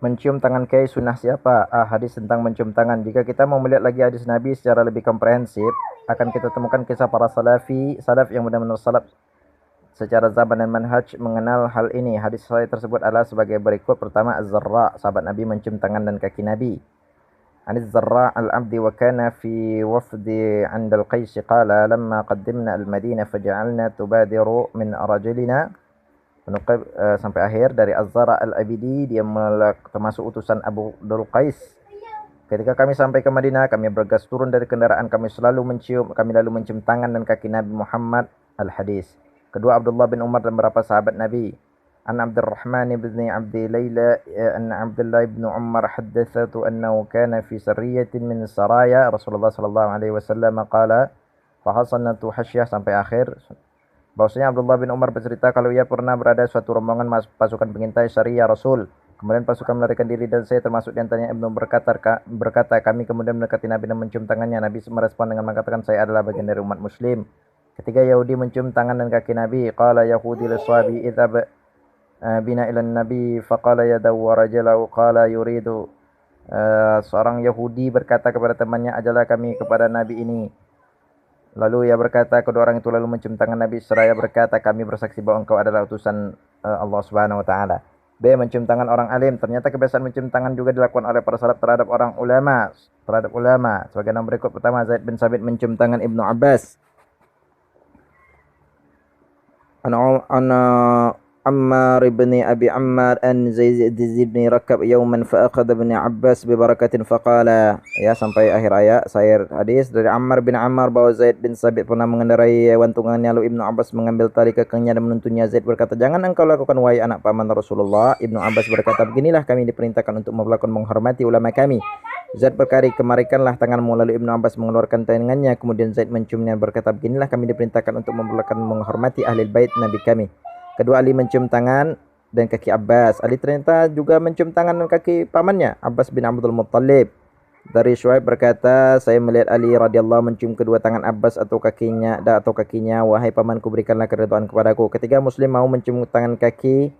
Mencium tangan kiai sunnah siapa? Hadis tentang mencium tangan. Jika kita mau melihat lagi hadis Nabi secara lebih komprehensif, akan kita temukan kisah para salaf yang benar-benar salaf secara zaman dan manhaj mengenal hal ini. Hadis sahih tersebut adalah sebagai berikut. Pertama, Az-Zarra, sahabat Nabi mencium tangan dan kaki Nabi. Anis Zarra al-Abdi wa kana fi wafdi 'inda al-Qais qala lamma qaddimna al-Madinah faja'alna tubadiru min rajulina sampai akhir. Dari Az-Zarra al-Abidi, dia termasuk utusan Abu Dul Qais. Ketika kami sampai ke Madinah, kami bergegas turun dari kendaraan, kami lalu mencium tangan dan kaki Nabi Muhammad. Al-Hadis. Kedua, Abdullah bin Umar dan beberapa sahabat Nabi. An Abdurrahman bin Abdi Layla an Abdullah bin Umar haddatsatu annahu kana fi sarriyatin min saraya Rasulullah sallallahu alaihi wasallam qala fa hasanatu hasyah sampai akhir. Bahwasanya Abdullah bin Umar bercerita kalau ia pernah berada suatu rombongan pasukan pengintai syariah Rasul. Kemudian pasukan melarikan diri dan saya termasuk di antaranya. Ibnu berkata kami kemudian mendekati Nabi dan mencium tangannya. Nabi merespon dengan mengatakan, saya adalah bagian dari umat muslim. Ketika Yahudi mencium tangan dan kaki Nabi, qala Yahudi liswabi idhab bina ila Nabi faqala yadahu wa rajalahu qala yuridu. Seorang Yahudi berkata kepada temannya, ajalah kami kepada Nabi ini. Lalu ia berkata, kedua orang itu lalu mencium tangan Nabi seraya berkata, kami bersaksi bahwa engkau adalah utusan Allah Subhanahu wa taala. B. Mencium tangan orang alim. Ternyata kebiasaan mencium tangan juga dilakukan oleh para salaf terhadap ulama. Sebagai nama berikut. Pertama, Zaid bin Sabit mencium tangan Ibnu Abbas. Ana Ammar ibn Abi Ammar an Zaid bin Rakab yawman fa'akhadha ibn Abbas bi barakatin faqala. Ya, sampai akhir ayat. Saya hadis dari Ammar bin Ammar bahwa Zaid bin Sabit pernah mengendarai hewan tunggangannya, lalu Ibnu Abbas mengambil tali kekangnya dan menuntunnya. Zaid berkata, jangan engkau lakukan wahai anak paman Rasulullah. Ibnu Abbas berkata, beginilah kami diperintahkan untuk melakukan menghormati ulama kami. Zaid berkata, kemarikanlah tanganmu. Lalu Ibnu Abbas mengeluarkan tangannya, kemudian Zaid menciumnya berkata, beginilah kami diperintahkan untuk melakukan menghormati ahli bait Nabi kami. Kedua, Ali mencium tangan dan kaki Abbas. Ali ternyata juga mencium tangan dan kaki pamannya, Abbas bin Abdul Muttalib. Dari Syuaib berkata, saya melihat Ali radhiyallahu mencium kedua tangan Abbas atau kakinya, wahai pamanku, berikanlah keridhaan kepadaku. Ketika Muslim mau mencium tangan kaki,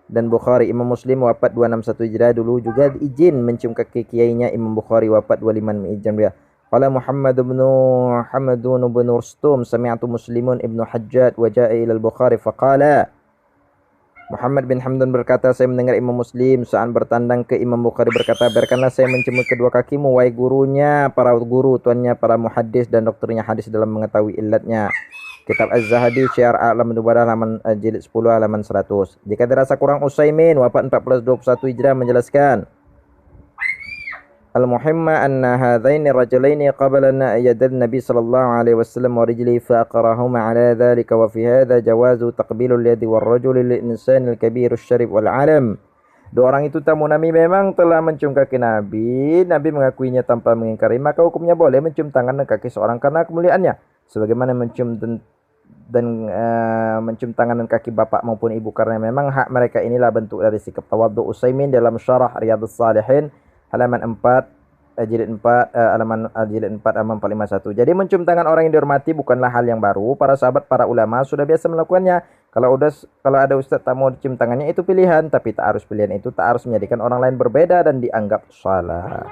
dan Bukhari, Imam Muslim wafat 261 Hijrah, dulu juga izin mencium kaki kiainya Imam Bukhari wafat 25 Hijrah. Qala Muhammadun bin Rustum sami'tu Muslimun ibnu Hajjaj wa ja'a ila al-Bukhari faqala. Muhammad bin Hamdan berkata, saya mendengar Imam Muslim saat bertandang ke Imam Bukhari berkata, biarkanlah saya mencium kedua kakimu wahai gurunya para guru, tuannya para muhaddis dan dokternya hadis dalam mengetahui illatnya. Kitab Az-Zahabi Syiar A'lam Nubuwah halaman jilid 10 halaman 100. Jika dirasa kurang, Utsaimin wafat 1421 Hijrah menjelaskan, al-muhimma anna hadzaini rajulaini qabalana yadal Nabi sallallahu alaihi wasallam wa rijlihi fa aqrahuma ala dzalika wa fi hadza jawazu taqbilul yadi war rajuli lil insani al-kabir asy-syarif wal alam. Dua orang itu tamu Nabi memang telah mencium kaki Nabi. Nabi mengakuinya tanpa mengingkari, maka hukumnya boleh mencium tangan dan kaki seorang karena kemuliaannya, sebagaimana mencium mencium tangan dan kaki bapak maupun ibu karena memang hak mereka. Inilah bentuk dari sikap tawadhu. Utsaimin dalam Syarah Riyadhus Shalihin halaman 4 jilid 4 halaman 451. Jadi mencium tangan orang yang dihormati bukanlah hal yang baru. Para sahabat, para ulama sudah biasa melakukannya. Kalau ada ustaz tak mau dicium tangannya, itu pilihan, tapi tak harus menjadikan orang lain berbeda dan dianggap salah.